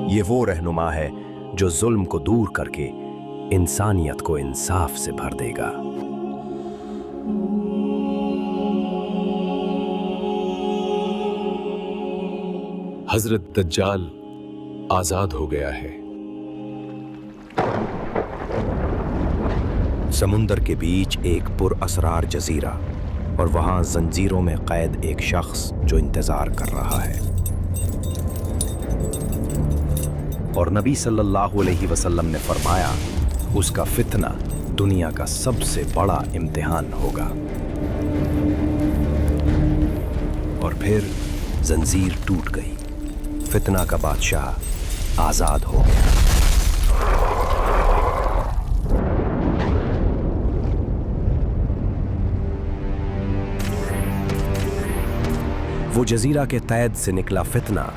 ये वो रहनुमा है जो जुल्म को दूर करके इंसानियत को इंसाफ से भर देगा। हजरत दज्जाल आजाद हो गया है। समुंदर के बीच एक पुरअसरार जजीरा और वहां जंजीरों में कैद एक शख्स जो इंतजार कर रहा है। और नबी सल्लल्लाहु अलैहि वसल्लम ने फरमाया, उसका फितना दुनिया का सबसे बड़ा इम्तिहान होगा। और फिर जंजीर टूट गई, फितना का बादशाह आजाद हो गया। वो जजीरा के कैद से निकला फितना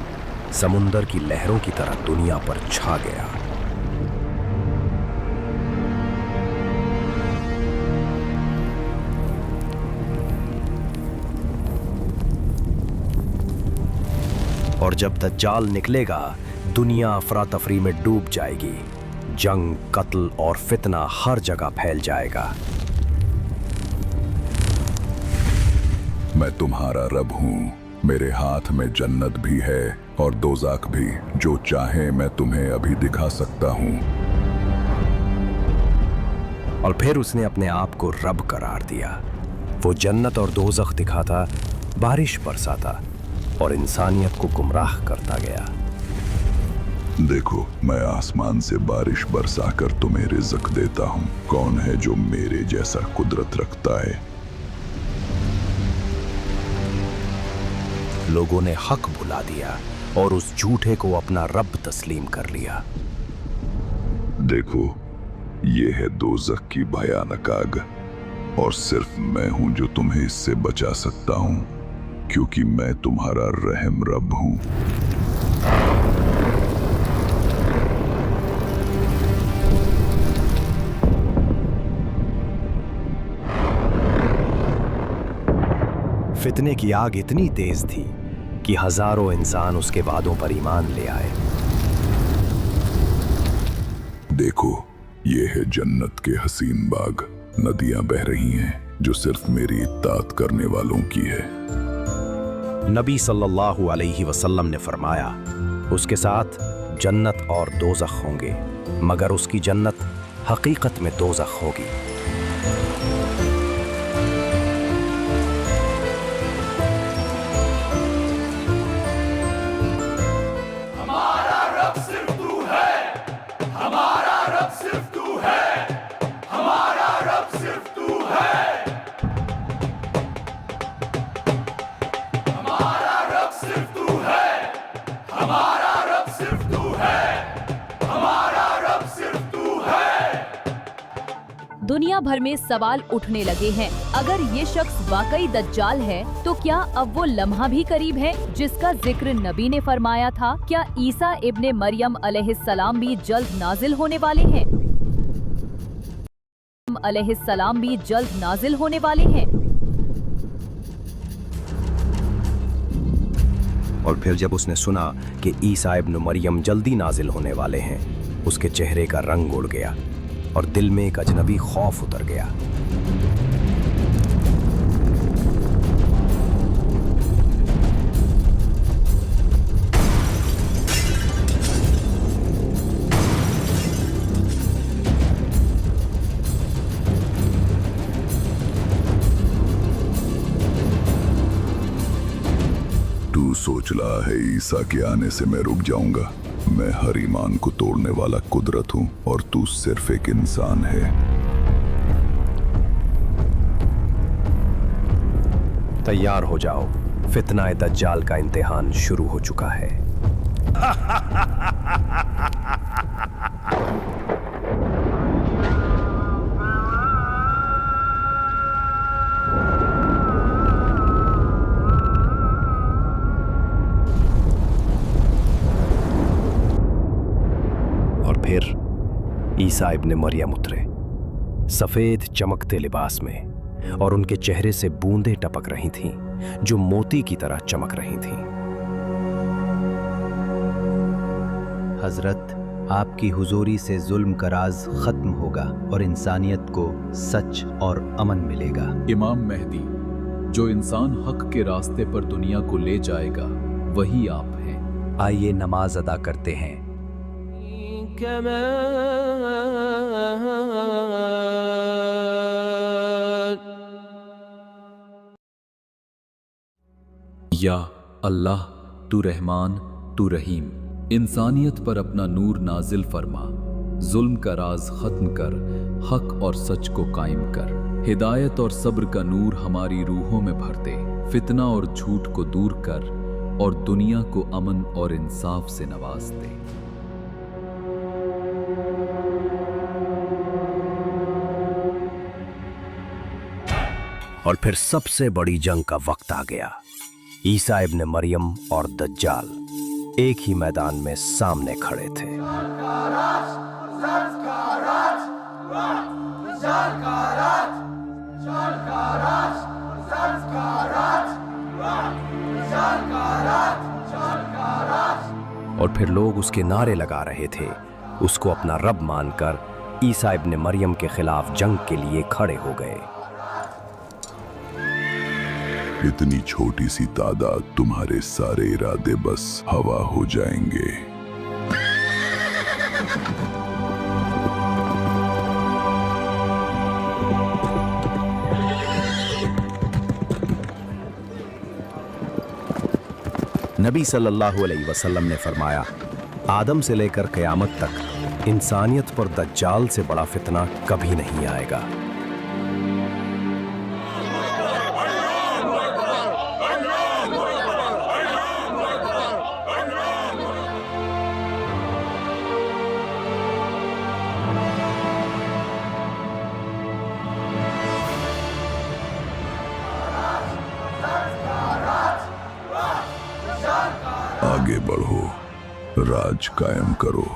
समुंदर की लहरों की तरह दुनिया पर छा गया। और जब दज्जाल निकलेगा, दुनिया अफरा तफरी में डूब जाएगी। जंग, कत्ल और फितना हर जगह फैल जाएगा। मैं तुम्हारा रब हूं, मेरे हाथ में जन्नत भी है और दोज़ख भी। जो चाहे मैं तुम्हें अभी दिखा सकता हूं। और फिर उसने अपने आप को रब करार दिया। वो जन्नत और दोज़ख दिखाता, बारिश बरसाता और इंसानियत को गुमराह करता गया। देखो, मैं आसमान से बारिश बरसाकर तुम्हें रिज़्क देता हूं। कौन है जो मेरे जैसा कुदरत रखता है? लोगों ने हक भुला दिया और उस झूठे को अपना रब तस्लीम कर लिया। देखो, ये है दोज़ख की भयानक आग और सिर्फ मैं हूं जो तुम्हें इससे बचा सकता हूं, क्योंकि मैं तुम्हारा रहम रब हूं। फितने की आग इतनी तेज थी कि हजारों इंसान उसके वादों पर ईमान ले आए। देखो, ये है जन्नत के हसीन बाग। नदियां बह रही हैं जो सिर्फ मेरी इत्ताअत करने वालों की है। नबी सल्लल्लाहु अलैहि वसल्लम ने फरमाया, उसके साथ जन्नत और दोज़ख होंगे, मगर उसकी जन्नत हकीकत में दोज़ख होगी। दुनिया भर में सवाल उठने लगे हैं, अगर ये शख्स वाकई दज्जाल है तो क्या अब वो लम्हा भी करीब है जिसका जिक्र नबी ने फरमाया था? क्या ईसा इब्ने मरियम अलैहिस्सलाम भी जल्द नाजिल होने वाले हैं? अलैहिस्सलाम भी जल्द नाजिल होने वाले हैं। और फिर जब उसने सुना कि ईसा इब्न मरियम जल्दी नाजिल होने वाले हैं, उसके चेहरे का रंग उड़ गया और दिल में एक अजनबी खौफ उतर गया। तू सोच रहा है ईसा के आने से मैं रुक जाऊंगा? मैं हर ईमान को तोड़ने वाला कुदरत हूं और तू सिर्फ एक इंसान है। तैयार हो जाओ, फितनाए दज्जाल का इम्तिहान शुरू हो चुका है। फिर ईसा इब्ने मरियम उतरे, सफेद चमकते लिबास में, और उनके चेहरे से बूंदें टपक रही थीं जो मोती की तरह चमक रही थीं। हजरत, आपकी हुजूरी से जुल्म का राज खत्म होगा और इंसानियत को सच और अमन मिलेगा। इमाम मेहदी, जो इंसान हक के रास्ते पर दुनिया को ले जाएगा, वही आप हैं। आइए नमाज अदा करते हैं। या अल्लाह, तू रहमान, तू रहीम, इंसानियत पर अपना नूर नाजिल फरमा, जुल्म का राज खत्म कर, हक और सच को कायम कर, हिदायत और सब्र का नूर हमारी रूहों में भर दे, फितना और झूठ को दूर कर और दुनिया को अमन और इंसाफ से नवाज दे। और फिर सबसे बड़ी जंग का वक्त आ गया। ईसा इब्ने मरियम और दज्जाल एक ही मैदान में सामने खड़े थे। और फिर लोग उसके नारे लगा रहे थे, उसको अपना रब मानकर ईसा इब्ने मरियम के खिलाफ जंग के लिए खड़े हो गए। इतनी छोटी सी तादाद, तुम्हारे सारे इरादे बस हवा हो जाएंगे। नबी सल्लल्लाहु अलैहि वसल्लम ने फरमाया, आदम से लेकर क़यामत तक इंसानियत पर दज्जाल से बड़ा फितना कभी नहीं आएगा। आगे बढ़ो, राज कायम करो।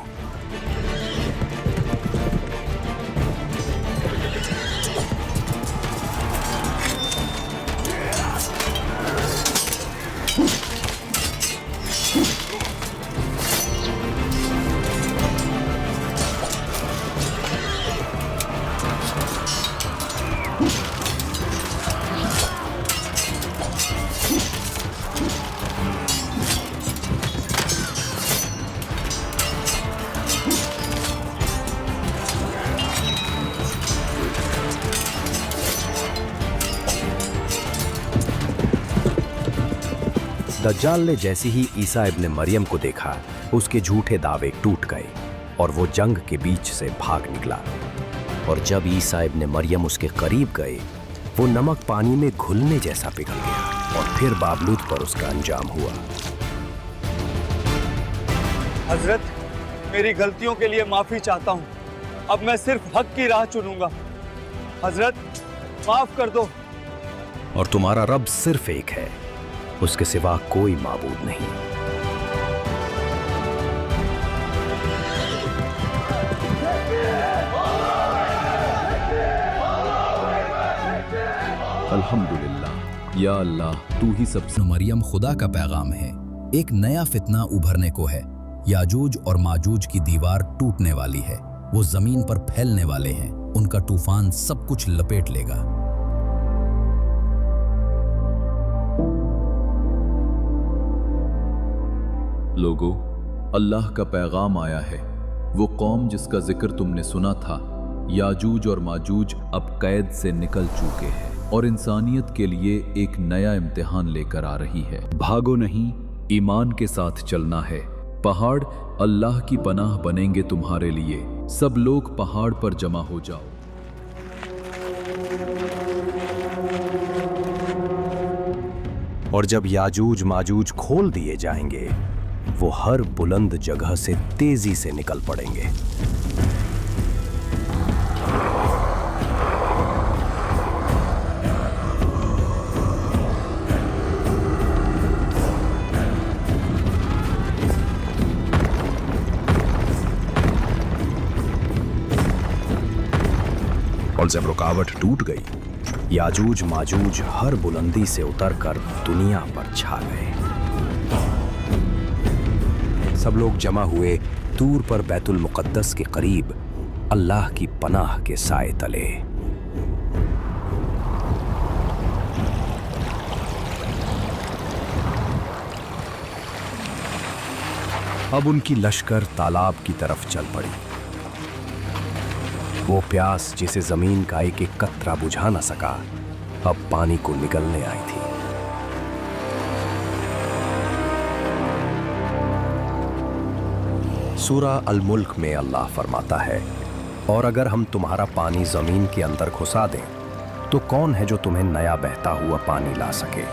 दज्जाल ने जैसे ही ईसा इब्ने मरियम को देखा, उसके झूठे दावे टूट गए और वो जंग के बीच से भाग निकला। और जब ईसा इब्ने मरियम उसके करीब गए, वो नमक पानी में घुलने जैसा पिघल गया और फिर बावजूद पर उसका अंजाम हुआ। हजरत, मेरी गलतियों के लिए माफी चाहता हूँ। अब मैं सिर्फ हक की राह चुनूंगा। हजरत, माफ कर दो। और तुम्हारा रब सिर्फ एक है, उसके सिवा कोई माबूद नहीं। अल्हम्दुलिल्लाह, या अल्लाह, तू ही सबसे। मरियम खुदा का पैगाम है। एक नया फितना उभरने को है। याजूज और माजूज की दीवार टूटने वाली है। वो जमीन पर फैलने वाले हैं। उनका तूफान सब कुछ लपेट लेगा। लोगों, अल्लाह का पैगाम आया है। वो कौम जिसका जिक्र तुमने सुना था, याजूज और माजूज अब कैद से निकल चुके हैं और इंसानियत के लिए एक नया इम्तिहान लेकर आ रही है। भागो नहीं, ईमान के साथ चलना है। पहाड़ अल्लाह की पनाह बनेंगे तुम्हारे लिए। सब लोग पहाड़ पर जमा हो जाओ। और जब याजूज माजूज खोल दिए जाएंगे, वो हर बुलंद जगह से तेजी से निकल पड़ेंगे। और जब रुकावट टूट गई, याजूज माजूज हर बुलंदी से उतरकर दुनिया पर छा गए। सब लोग जमा हुए दूर पर बैतुल मुक़द्दस के करीब अल्लाह की पनाह के साए तले। अब उनकी लश्कर तालाब की तरफ चल पड़ी। वो प्यास जिसे जमीन का एक एक कतरा बुझा न सका, अब पानी को निगलने आई थी। सूरा अल मुल्क में अल्लाह फरमाता है, और अगर हम तुम्हारा पानी जमीन के अंदर घुसा दें तो कौन है जो तुम्हें नया बहता हुआ पानी ला सके।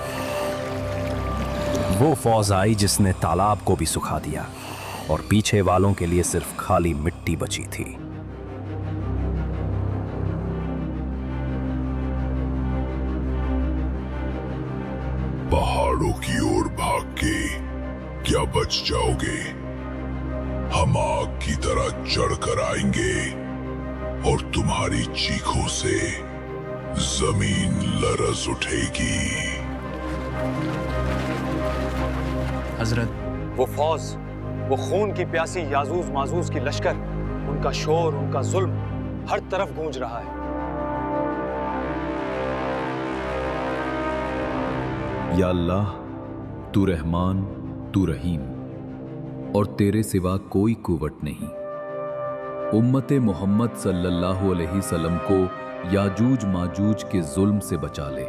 वो फौज आई जिसने तालाब को भी सुखा दिया और पीछे वालों के लिए सिर्फ खाली मिट्टी बची थी। पहाड़ों की ओर भाग के क्या बच जाओगे? हम आग की तरह चढ़कर आएंगे और तुम्हारी चीखों से जमीन लरज उठेगी। हजरत, वो फौज, वो खून की प्यासी याजूज माजूज की लश्कर, उनका शोर, उनका जुल्म हर तरफ गूंज रहा है। या अल्लाह, तू रहमान, तू रहीम, और तेरे सिवा कोई कुवत नहीं। उम्मते मोहम्मद सल्लल्लाहु अलैहि वसल्लम को याजूज माजूज के जुल्म से बचा ले,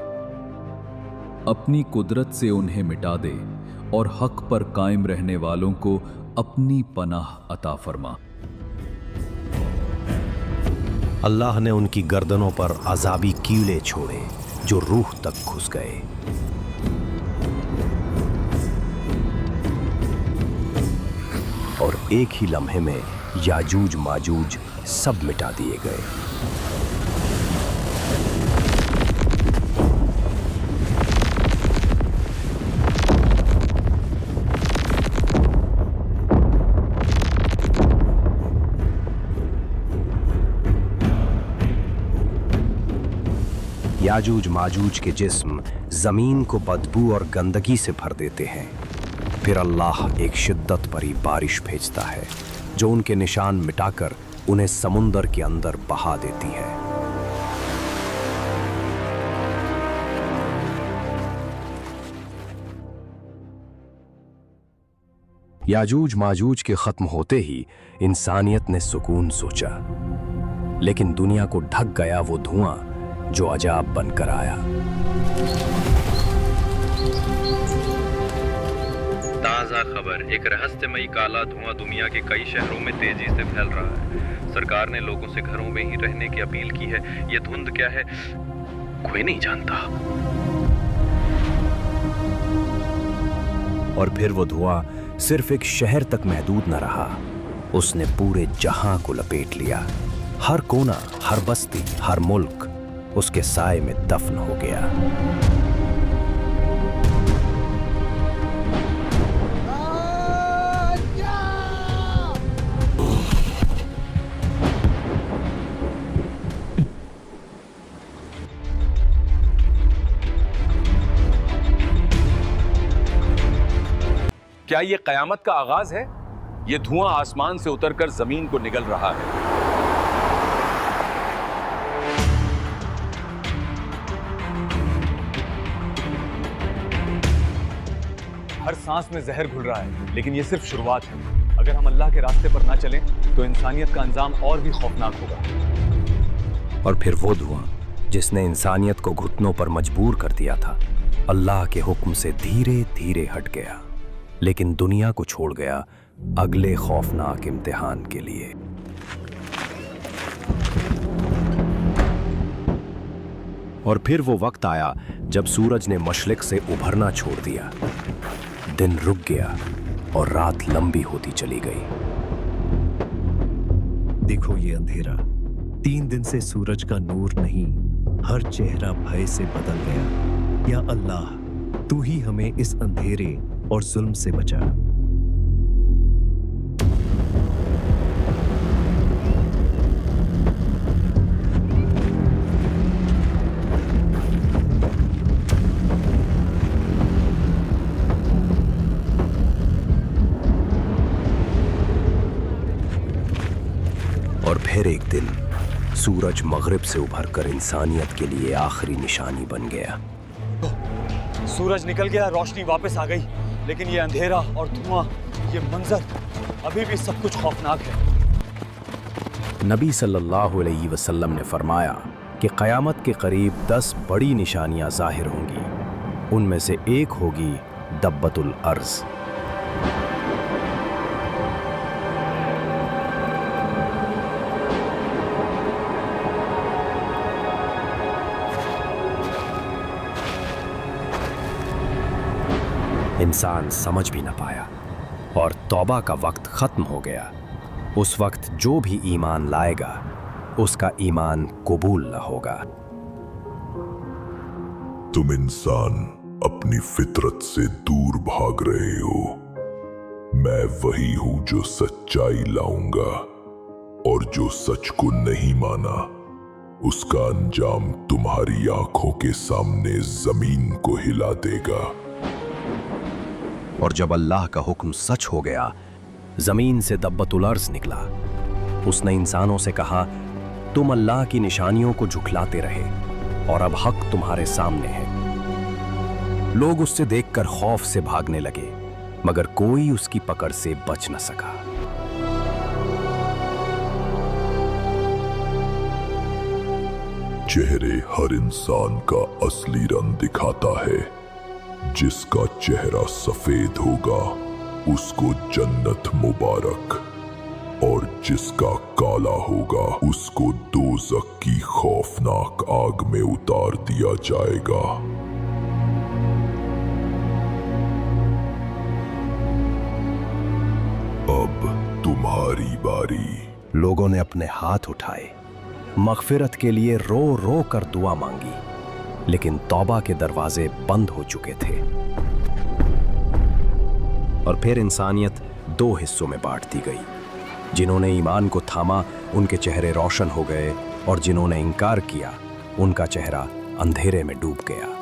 अपनी कुदरत से उन्हें मिटा दे और हक पर कायम रहने वालों को अपनी पनाह अता फरमा। अल्लाह ने उनकी गर्दनों पर अजाबी कीड़े छोड़े जो रूह तक घुस गए। और एक ही लम्हे में याजूज माजूज सब मिटा दिए गए। याजूज माजूज के जिस्म जमीन को बदबू और गंदगी से भर देते हैं। फिर अल्लाह एक शिद्दत भरी बारिश भेजता है जो उनके निशान मिटाकर उन्हें समुंदर के अंदर बहा देती है। याजूज माजूज के खत्म होते ही इंसानियत ने सुकून सोचा, लेकिन दुनिया को ढक गया वो धुआं जो अजाब बनकर आया। ताज़ा खबर, एक रहस्यमयी काला धुआं दुनिया के कई शहरों में तेजी से फैल रहा है। सरकार ने लोगों से घरों में ही रहने की अपील की है। ये धुंध क्या है, कोई नहीं जानता। और फिर वो धुआं सिर्फ एक शहर तक महदूद न रहा, उसने पूरे जहां को लपेट लिया। हर कोना, हर बस्ती, हर मुल्क उसके साए में दफन हो गया। क्या ये कयामत का आगाज है? ये धुआं आसमान से उतरकर जमीन को निगल रहा है। हर सांस में जहर घुल रहा है, लेकिन ये सिर्फ शुरुआत है। अगर हम अल्लाह के रास्ते पर ना चलें तो इंसानियत का अंजाम और भी खौफनाक होगा। और फिर वो धुआं जिसने इंसानियत को घुटनों पर मजबूर कर दिया था, अल्लाह के हुक्म से धीरे धीरे हट गया, लेकिन दुनिया को छोड़ गया अगले खौफनाक इम्तिहान के लिए। और फिर वो वक्त आया जब सूरज ने मशरिक से उभरना छोड़ दिया। दिन रुक गया और रात लंबी होती चली गई। देखो ये अंधेरा, 3 दिन से सूरज का नूर नहीं, हर चेहरा भय से बदल गया। या अल्लाह, तू ही हमें इस अंधेरे और जुल्म से बचा। फिर एक दिन सूरज मगरिब से उभरकर इंसानियत के लिए आखिरी निशानी बन गया। सूरज निकल गया, रोशनी वापस आ गई, लेकिन ये अंधेरा और धुआं, ये मंजर अभी भी सब कुछ खौफनाक है। नबी सल्लल्लाहु अलैहि वसल्लम ने फरमाया कि क़यामत के करीब 10 बड़ी निशानियां ज़ाहिर होंगी। उनमें से एक होगी दब्बतुल अर्ज़। इंसान समझ भी न पाया और तौबा का वक्त ख़त्म हो गया। उस वक्त जो भी ईमान लाएगा उसका ईमान कबूल न होगा। तुम इंसान अपनी फितरत से दूर भाग रहे हो। मैं वही हूं जो सच्चाई लाऊंगा, और जो सच को नहीं माना उसका अंजाम तुम्हारी आंखों के सामने जमीन को हिला देगा। और जब अल्लाह का हुक्म सच हो गया, जमीन से दब्बतुल अर्ज़ निकला। उसने इंसानों से कहा, तुम अल्लाह की निशानियों को झुठलाते रहे और अब हक तुम्हारे सामने है। लोग उससे देखकर खौफ से भागने लगे, मगर कोई उसकी पकड़ से बच न सका। चेहरे हर इंसान का असली रंग दिखाता है। जिसका चेहरा सफेद होगा उसको जन्नत मुबारक, और जिसका काला होगा उसको दोज़ख की खौफनाक आग में उतार दिया जाएगा। अब तुम्हारी बारी। लोगों ने अपने हाथ उठाए, मग़फ़िरत के लिए रो रो कर दुआ मांगी, लेकिन तौबा के दरवाजे बंद हो चुके थे। और फिर इंसानियत 2 हिस्सों में बांट दी गई। जिन्होंने ईमान को थामा उनके चेहरे रोशन हो गए, और जिन्होंने इनकार किया उनका चेहरा अंधेरे में डूब गया।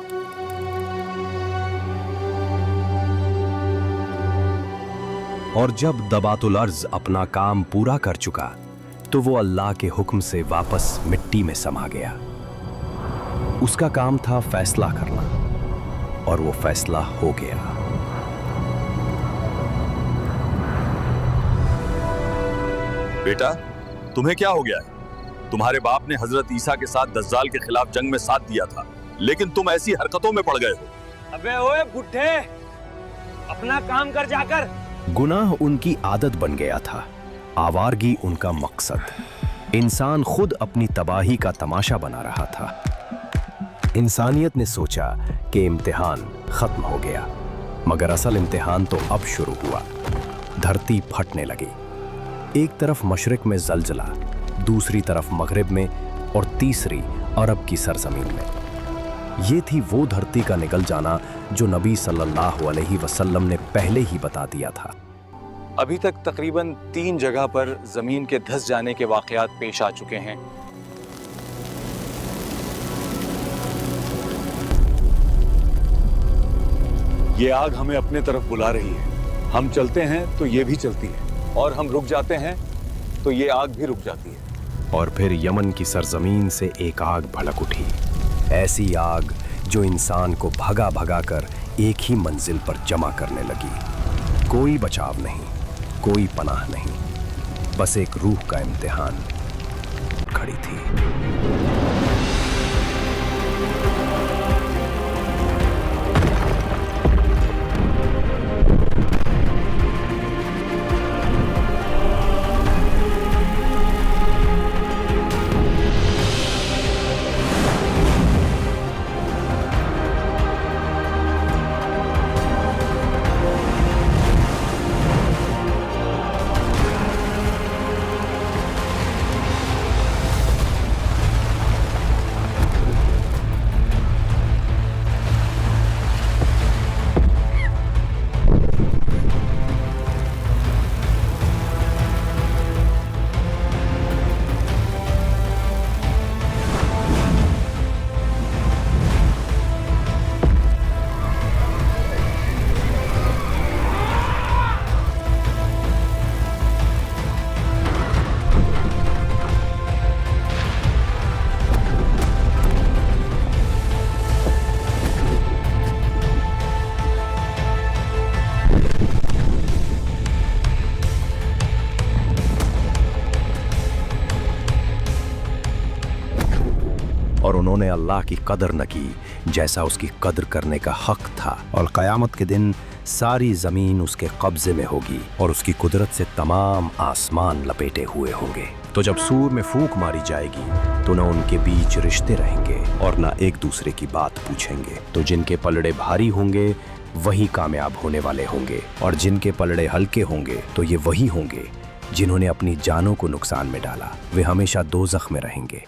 और जब दबातुल अर्ज़ अपना काम पूरा कर चुका तो वो अल्लाह के हुक्म से वापस मिट्टी में समा गया। उसका काम था फैसला करना, और वो फैसला हो गया। बेटा, तुम्हें क्या हो गया है? तुम्हारे बाप ने हजरत ईसा के साथ दज्जाल के खिलाफ जंग में साथ दिया था, लेकिन तुम ऐसी हरकतों में पड़ गए हो। अबे ओए बुढ़े, अपना काम कर जाकर। गुनाह उनकी आदत बन गया था, आवारगी उनका मकसद। इंसान खुद अपनी तबाही का तमाशा बना रहा था। इंसानियत ने सोचा कि इम्तिहान खत्म हो गया, मगर असल इम्तिहान तो अब शुरू हुआ। धरती फटने लगी। एक तरफ मशरिक में जलजला, दूसरी तरफ मगरिब में, और तीसरी अरब की सरजमीन में। ये थी वो धरती का निकल जाना जो नबी सल्लल्लाहु अलैहि वसल्लम ने पहले ही बता दिया था। अभी तक तकरीबन 3 जगह पर जमीन के धंस जाने के वाकयात पेश आ चुके हैं। ये आग हमें अपने तरफ बुला रही है। हम चलते हैं तो ये भी चलती है, और हम रुक जाते हैं तो ये आग भी रुक जाती है। और फिर यमन की सरजमीन से एक आग भड़क उठी, ऐसी आग जो इंसान को भगा भगा कर एक ही मंजिल पर जमा करने लगी। कोई बचाव नहीं, कोई पनाह नहीं, बस एक रूह का इम्तिहान खड़ी थी। उन्होंने अल्लाह की कदर न की जैसा उसकी कदर करने का हक था। और क़यामत के दिन सारी ज़मीन उसके कब्ज़े में होगी और उसकी कुदरत से तमाम आसमान लपेटे हुए होंगे। तो जब सूर में फूंक मारी जाएगी तो न उनके बीच रिश्ते रहेंगे और न एक दूसरे की बात पूछेंगे। तो जिनके पलड़े भारी होंगे वही कामयाब होने वाले होंगे, और जिनके पलड़े हल्के होंगे तो ये वही होंगे जिन्होंने अपनी जानों को नुकसान में डाला। वे हमेशा दोज़ख में रहेंगे।